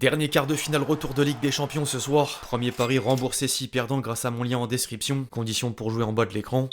Dernier quart de finale retour de Ligue des Champions ce soir. Premier pari remboursé si perdant grâce à mon lien en description. Conditions pour jouer en bas de l'écran.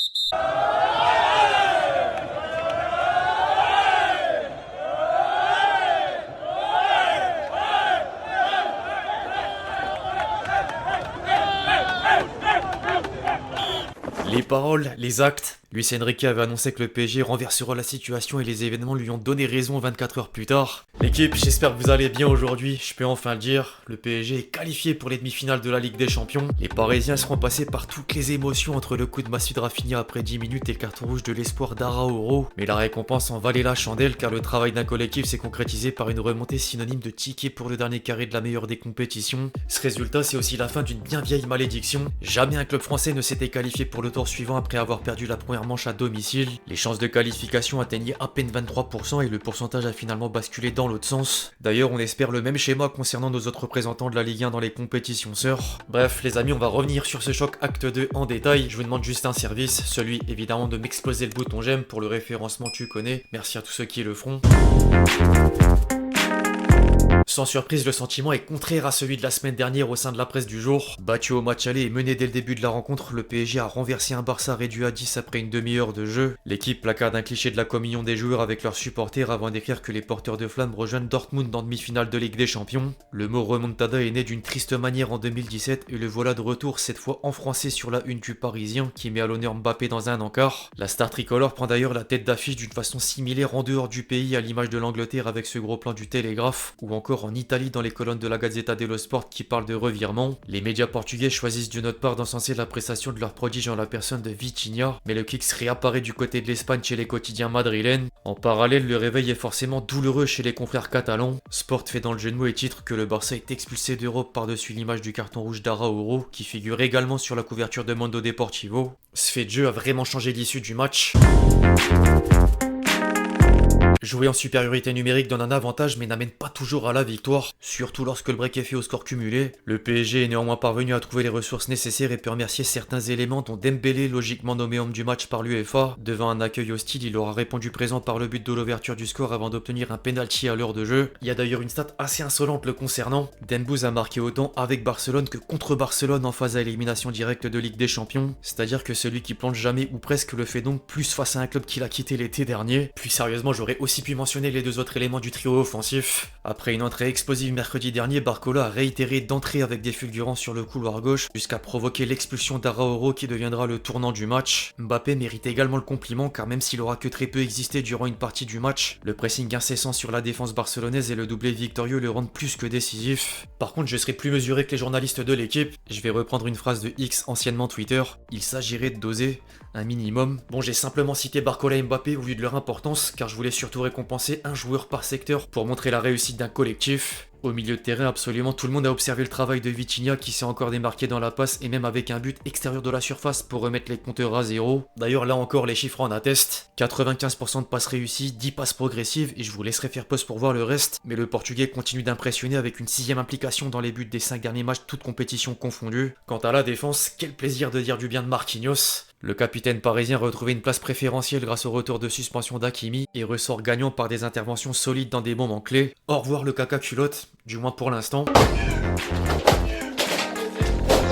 Les paroles, les actes. Luis Enrique avait annoncé que le PSG renversera la situation et les événements lui ont donné raison 24 heures plus tard. L'équipe, j'espère que vous allez bien aujourd'hui, je peux enfin le dire. Le PSG est qualifié pour les demi-finales de la Ligue des Champions. Les Parisiens seront passés par toutes les émotions entre le coup de Massoud Rafinha après 10 minutes et le carton rouge de l'espoir d'Araouro. Mais la récompense en valait la chandelle car le travail d'un collectif s'est concrétisé par une remontée synonyme de ticket pour le dernier carré de la meilleure des compétitions. Ce résultat, c'est aussi la fin d'une bien vieille malédiction. Jamais un club français ne s'était qualifié pour le tour suivant après avoir perdu la première manche à domicile. Les chances de qualification atteignaient à peine 23% et le pourcentage a finalement basculé dans l'autre sens. D'ailleurs, on espère le même schéma concernant nos autres représentants de la Ligue 1 dans les compétitions sœurs. Bref, les amis, on va revenir sur ce choc acte 2 en détail. Je vous demande juste un service, celui évidemment de m'exploser le bouton j'aime pour le référencement tu connais. Merci à tous ceux qui le feront. Sans surprise, le sentiment est contraire à celui de la semaine dernière au sein de la presse du jour. Battu au match aller et mené dès le début de la rencontre, le PSG a renversé un Barça réduit à 10 après une demi-heure de jeu. L'équipe placarde un cliché de la communion des joueurs avec leurs supporters avant d'écrire que les porteurs de flammes rejoignent Dortmund en demi-finale de Ligue des Champions. Le mot remontada est né d'une triste manière en 2017 et le voilà de retour cette fois en français sur la une du Parisien qui met à l'honneur Mbappé dans un encart. La star tricolore prend d'ailleurs la tête d'affiche d'une façon similaire en dehors du pays à l'image de l'Angleterre avec ce gros plan du Télégraphe ou encore en Italie dans les colonnes de la Gazzetta dello Sport qui parlent de revirement. Les médias portugais choisissent d'une autre part d'encenser la prestation de leur prodige en la personne de Vitinha, mais le Kicks réapparaît du côté de l'Espagne chez les quotidiens madrilènes. En parallèle, le réveil est forcément douloureux chez les confrères catalans. Sport fait dans le jeu de mots et titre que le Barça est expulsé d'Europe par-dessus l'image du carton rouge d'Araouro, qui figure également sur la couverture de Mundo Deportivo. Ce fait de jeu a vraiment changé l'issue du match. Jouer en supériorité numérique donne un avantage mais n'amène pas toujours à la victoire, surtout lorsque le break est fait au score cumulé. Le PSG est néanmoins parvenu à trouver les ressources nécessaires et peut remercier certains éléments dont Dembélé, logiquement nommé homme du match par l'UEFA. Devant un accueil hostile, il aura répondu présent par le but de l'ouverture du score avant d'obtenir un penalty à l'heure de jeu. Il y a d'ailleurs une stat assez insolente le concernant. Dembouz a marqué autant avec Barcelone que contre Barcelone en phase à élimination directe de Ligue des Champions, c'est-à-dire que celui qui plonge jamais ou presque le fait donc plus face à un club qu'il a quitté l'été dernier. Puis sérieusement, j'aurais aussi pu mentionner les deux autres éléments du trio offensif. Après une entrée explosive mercredi dernier, Barcola a réitéré d'entrée avec des fulgurances sur le couloir gauche jusqu'à provoquer l'expulsion d'Araouro qui deviendra le tournant du match. Mbappé mérite également le compliment car même s'il aura que très peu existé durant une partie du match, le pressing incessant sur la défense barcelonaise et le doublé victorieux le rendent plus que décisif. Par contre, je serai plus mesuré que les journalistes de l'équipe. Je vais reprendre une phrase de X, anciennement Twitter. Il s'agirait de doser un minimum. Bon, j'ai simplement cité Barcola et Mbappé au vu de leur importance car je voulais surtout récompenser un joueur par secteur pour montrer la réussite d'un collectif. Au milieu de terrain, absolument tout le monde a observé le travail de Vitinha qui s'est encore démarqué dans la passe et même avec un but extérieur de la surface pour remettre les compteurs à zéro. D'ailleurs là encore les chiffres en attestent. 95% de passes réussies, 10 passes progressives et je vous laisserai faire pause pour voir le reste. Mais le Portugais continue d'impressionner avec une 6ème implication dans les buts des 5 derniers matchs, toutes compétitions confondues. Quant à la défense, quel plaisir de dire du bien de Marquinhos. Le capitaine parisien a retrouvé une place préférentielle grâce au retour de suspension d'Hakimi et ressort gagnant par des interventions solides dans des moments clés. Au revoir le caca culotte, du moins pour l'instant.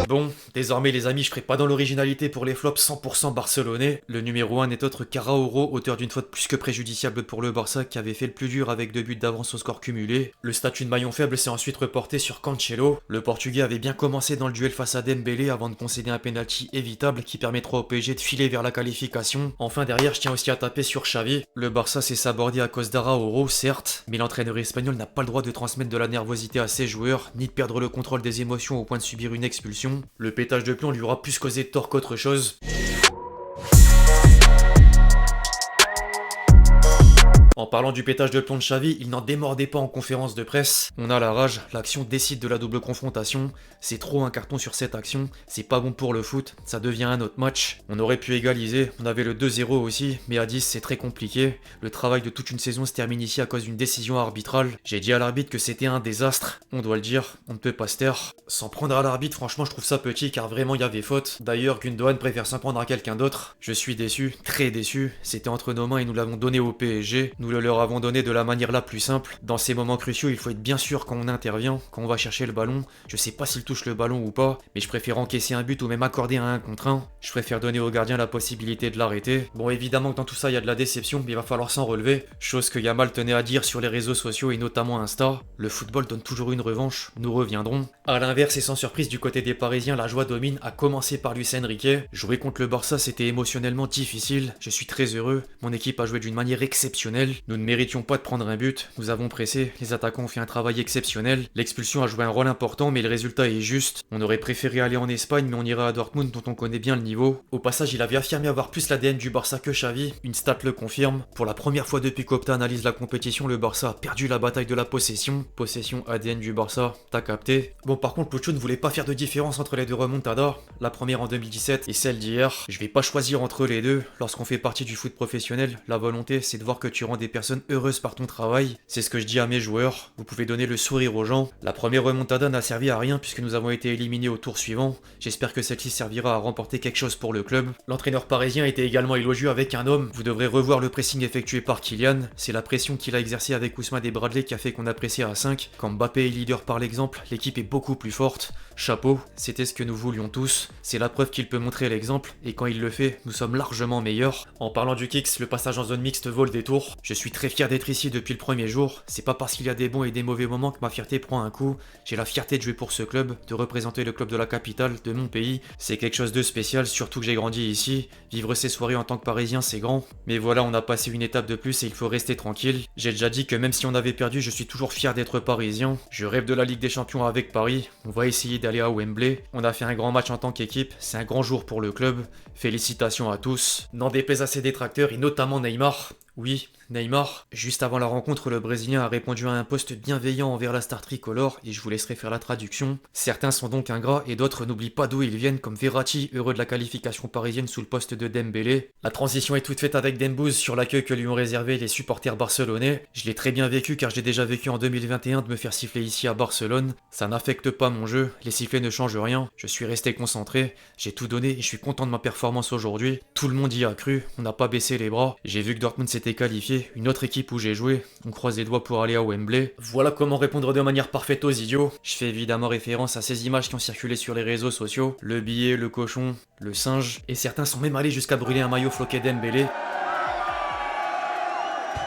Bon, désormais les amis, je ferai pas dans l'originalité pour les flops 100% barcelonais. Le numéro 1 n'est autre qu'Araouro, auteur d'une faute plus que préjudiciable pour le Barça qui avait fait le plus dur avec 2 buts d'avance au score cumulé. Le statut de maillon faible s'est ensuite reporté sur Cancelo. Le Portugais avait bien commencé dans le duel face à Dembélé avant de concéder un penalty évitable qui permettra au PSG de filer vers la qualification. Enfin derrière, je tiens aussi à taper sur Xavi. Le Barça s'est sabordé à cause d'Araouro, certes, mais l'entraîneur espagnol n'a pas le droit de transmettre de la nervosité à ses joueurs, ni de perdre le contrôle des émotions au point de subir une expulsion. Le pétage de plomb lui aura plus causé de tort qu'autre chose. En parlant du pétage de plomb de Xavi, il n'en démordait pas en conférence de presse. On a la rage, l'action décide de la double confrontation. C'est trop un carton sur cette action, c'est pas bon pour le foot, ça devient un autre match. On aurait pu égaliser, on avait le 2-0 aussi, mais à 10 c'est très compliqué. Le travail de toute une saison se termine ici à cause d'une décision arbitrale. J'ai dit à l'arbitre que c'était un désastre, on doit le dire, on ne peut pas se taire. S'en prendre à l'arbitre, franchement je trouve ça petit car vraiment il y avait faute. D'ailleurs Gundogan préfère s'en prendre à quelqu'un d'autre. Je suis déçu, très déçu, c'était entre nos mains et nous l'avons donné au PSG. nous le leur avons donné de la manière la plus simple. Dans ces moments cruciaux, il faut être bien sûr quand on intervient, quand on va chercher le ballon. Je sais pas s'il touche le ballon ou pas, mais je préfère encaisser un but ou même accorder un 1 contre 1. Je préfère donner au gardien la possibilité de l'arrêter. Bon, évidemment que dans tout ça, il y a de la déception, mais il va falloir s'en relever. Chose que Yamal tenait à dire sur les réseaux sociaux et notamment Insta. Le football donne toujours une revanche, nous reviendrons. A l'inverse et sans surprise du côté des Parisiens, la joie domine, à commencer par Luis Enrique. Jouer contre le Barça, c'était émotionnellement difficile. Je suis très heureux. Mon équipe a joué d'une manière exceptionnelle. Nous ne méritions pas de prendre un but. Nous avons pressé. Les attaquants ont fait un travail exceptionnel. L'expulsion a joué un rôle important, mais le résultat est juste. On aurait préféré aller en Espagne, mais on ira à Dortmund, dont on connaît bien le niveau. Au passage, il avait affirmé avoir plus l'ADN du Barça que Xavi. Une stat le confirme. Pour la première fois depuis qu'Opta analyse la compétition, le Barça a perdu la bataille de la possession. Possession ADN du Barça, t'as capté. Bon, par contre, Pucho ne voulait pas faire de différence entre les deux remontadas. La première en 2017 et celle d'hier. Je vais pas choisir entre les deux. Lorsqu'on fait partie du foot professionnel, la volonté, c'est de voir que tu rends des personnes heureuses par ton travail. C'est ce que je dis à mes joueurs. Vous pouvez donner le sourire aux gens. La première remontada n'a servi à rien puisque nous avons été éliminés au tour suivant. J'espère que celle-ci servira à remporter quelque chose pour le club. L'entraîneur parisien était également élogieux avec un homme. Vous devrez revoir le pressing effectué par Kylian. C'est la pression qu'il a exercée avec Ousmane et Bradley qui a fait qu'on a pressé à 5. Quand Mbappé est leader par l'exemple, l'équipe est beaucoup plus forte. Chapeau, c'était ce que nous voulions tous. C'est la preuve qu'il peut montrer l'exemple, et quand il le fait, nous sommes largement meilleurs. En parlant du kicks, le passage en zone mixte vaut le détour. Je suis très fier d'être ici depuis le premier jour. C'est pas parce qu'il y a des bons et des mauvais moments que ma fierté prend un coup. J'ai la fierté de jouer pour ce club, de représenter le club de la capitale, de mon pays. C'est quelque chose de spécial, surtout que j'ai grandi ici. Vivre ces soirées en tant que Parisien, c'est grand. Mais voilà, on a passé une étape de plus et il faut rester tranquille. J'ai déjà dit que même si on avait perdu, je suis toujours fier d'être Parisien. Je rêve de la Ligue des Champions avec Paris. On va essayer d'aller à Wembley. On a fait un grand match en tant qu'équipe. C'est un grand jour pour le club. Félicitations à tous. N'en déplaise à ses détracteurs et notamment Neymar. Oui, Neymar. Juste avant la rencontre, le Brésilien a répondu à un post bienveillant envers la star tricolore et je vous laisserai faire la traduction. Certains sont donc ingrats et d'autres n'oublient pas d'où ils viennent comme Verratti, heureux de la qualification parisienne sous le poste de Dembélé. La transition est toute faite avec Dembouz sur l'accueil que lui ont réservé les supporters barcelonais. Je l'ai très bien vécu car j'ai déjà vécu en 2021 de me faire siffler ici à Barcelone. Ça n'affecte pas mon jeu, les sifflets ne changent rien, je suis resté concentré, j'ai tout donné et je suis content de ma performance aujourd'hui. Tout le monde y a cru, on n'a pas baissé les bras. J'ai vu que Dortmund s'était qualifié, une autre équipe où j'ai joué, on croise les doigts pour aller à Wembley. Voilà comment répondre de manière parfaite aux idiots. Je fais évidemment référence à ces images qui ont circulé sur les réseaux sociaux, le billet, le cochon, le singe, et certains sont même allés jusqu'à brûler un maillot floqué Dembélé.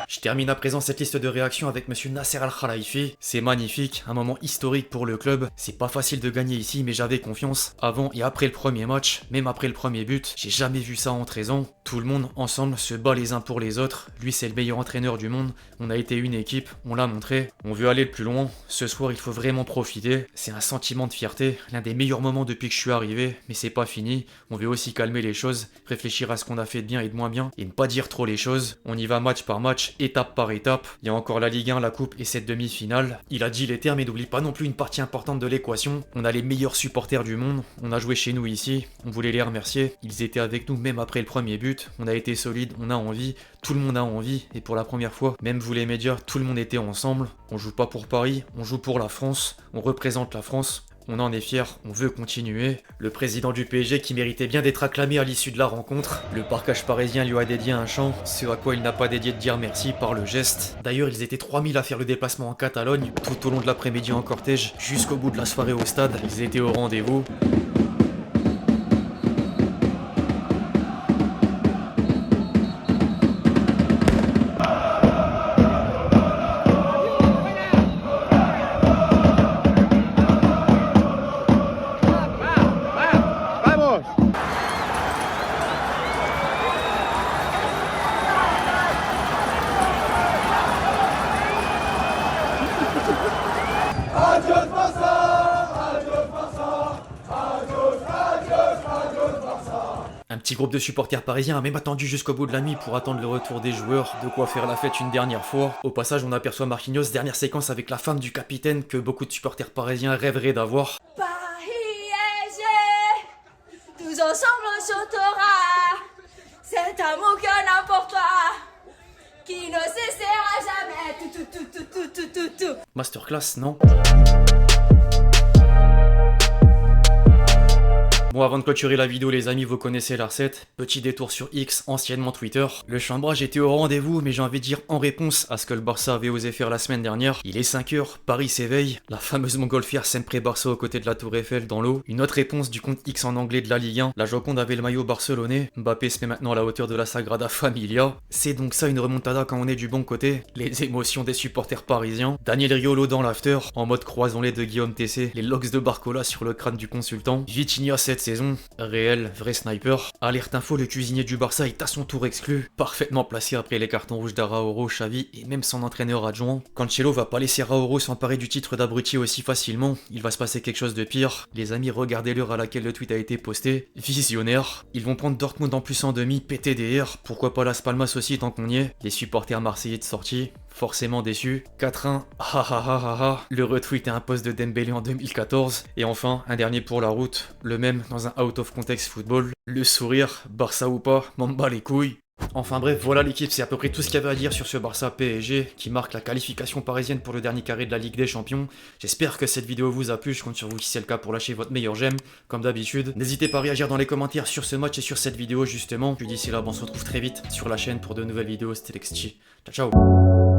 Je termine à présent cette liste de réactions avec monsieur Nasser Al-Khelaifi. C'est magnifique, un moment historique pour le club. C'est pas facile de gagner ici, mais j'avais confiance. Avant et après le premier match, même après le premier but, j'ai jamais vu ça en 13 ans. Tout le monde, ensemble, se bat les uns pour les autres. Lui, c'est le meilleur entraîneur du monde. On a été une équipe, on l'a montré. On veut aller le plus loin. Ce soir, il faut vraiment profiter. C'est un sentiment de fierté, l'un des meilleurs moments depuis que je suis arrivé. Mais c'est pas fini. On veut aussi calmer les choses, réfléchir à ce qu'on a fait de bien et de moins bien, et ne pas dire trop les choses. On y va match par match, étape par étape. Il y a encore la Ligue 1, la Coupe et cette demi-finale. Il a dit les termes et n'oublie pas non plus une partie importante de l'équation. On a les meilleurs supporters du monde. On a joué chez nous ici. On voulait les remercier. Ils étaient avec nous même après le premier but. On a été solide, on a envie. Tout le monde a envie. Et pour la première fois, même vous les médias, tout le monde était ensemble. On joue pas pour Paris, on joue pour la France. On représente la France. On en est fiers, on veut continuer. Le président du PSG qui méritait bien d'être acclamé à l'issue de la rencontre. Le parquage parisien lui a dédié un chant, ce à quoi il n'a pas dédié de dire merci par le geste. D'ailleurs, ils étaient 3000 à faire le déplacement en Catalogne, tout au long de l'après-midi en cortège, jusqu'au bout de la soirée au stade. Ils étaient au rendez-vous. Un petit groupe de supporters parisiens a même attendu jusqu'au bout de la nuit pour attendre le retour des joueurs, de quoi faire la fête une dernière fois. Au passage, on aperçoit Marquinhos, dernière séquence avec la femme du capitaine que beaucoup de supporters parisiens rêveraient d'avoir. Paris, tous ensemble on sautera, cet amour que n'importe quoi, qui ne cessera jamais, tout. Masterclass, non? Bon, avant de clôturer la vidéo, les amis, vous connaissez la recette. Petit détour sur X, anciennement Twitter. Le chambrage était au rendez-vous, mais j'ai envie de dire en réponse à ce que le Barça avait osé faire la semaine dernière. Il est 5h, Paris s'éveille. La fameuse montgolfière sempre Barça aux côtés de la Tour Eiffel dans l'eau. Une autre réponse du compte X en anglais de la Ligue 1. La Joconde avait le maillot barcelonais. Mbappé se met maintenant à la hauteur de la Sagrada Familia. C'est donc ça une remontada quand on est du bon côté. Les émotions des supporters parisiens. Daniel Riolo dans l'after, en mode croisons-les de Guillaume Tessé. Les locks de Barcola sur le crâne du consultant. Vitinha cette saison. Réel, vrai sniper. Alerte info, le cuisinier du Barça est à son tour exclu. Parfaitement placé après les cartons rouges d'Arauro, Xavi et même son entraîneur adjoint. Cancelo va pas laisser Arauro s'emparer du titre d'abruti aussi facilement. Il va se passer quelque chose de pire. Les amis, regardez l'heure à laquelle le tweet a été posté. Visionnaire. Ils vont prendre Dortmund en plus en demi, PTDR. Pourquoi pas Las Palmas aussi tant qu'on y est. Les supporters marseillais de sortie. Forcément déçus. 4-1. Ah ah ah ah ah. Le retweet et un post de Dembélé en 2014. Et enfin, un dernier pour la route. Le même dans un out of context football. Le sourire. Barça ou pas, m'en bats les couilles. Enfin bref, voilà l'équipe, c'est à peu près tout ce qu'il y avait à dire sur ce Barça PSG qui marque la qualification parisienne pour le dernier carré de la Ligue des Champions. J'espère que cette vidéo vous a plu, je compte sur vous si c'est le cas pour lâcher votre meilleur j'aime, comme d'habitude. N'hésitez pas à réagir dans les commentaires sur ce match et sur cette vidéo justement. Puis d'ici là, on se retrouve très vite sur la chaîne pour de nouvelles vidéos, c'était Lexchi. Ciao ciao.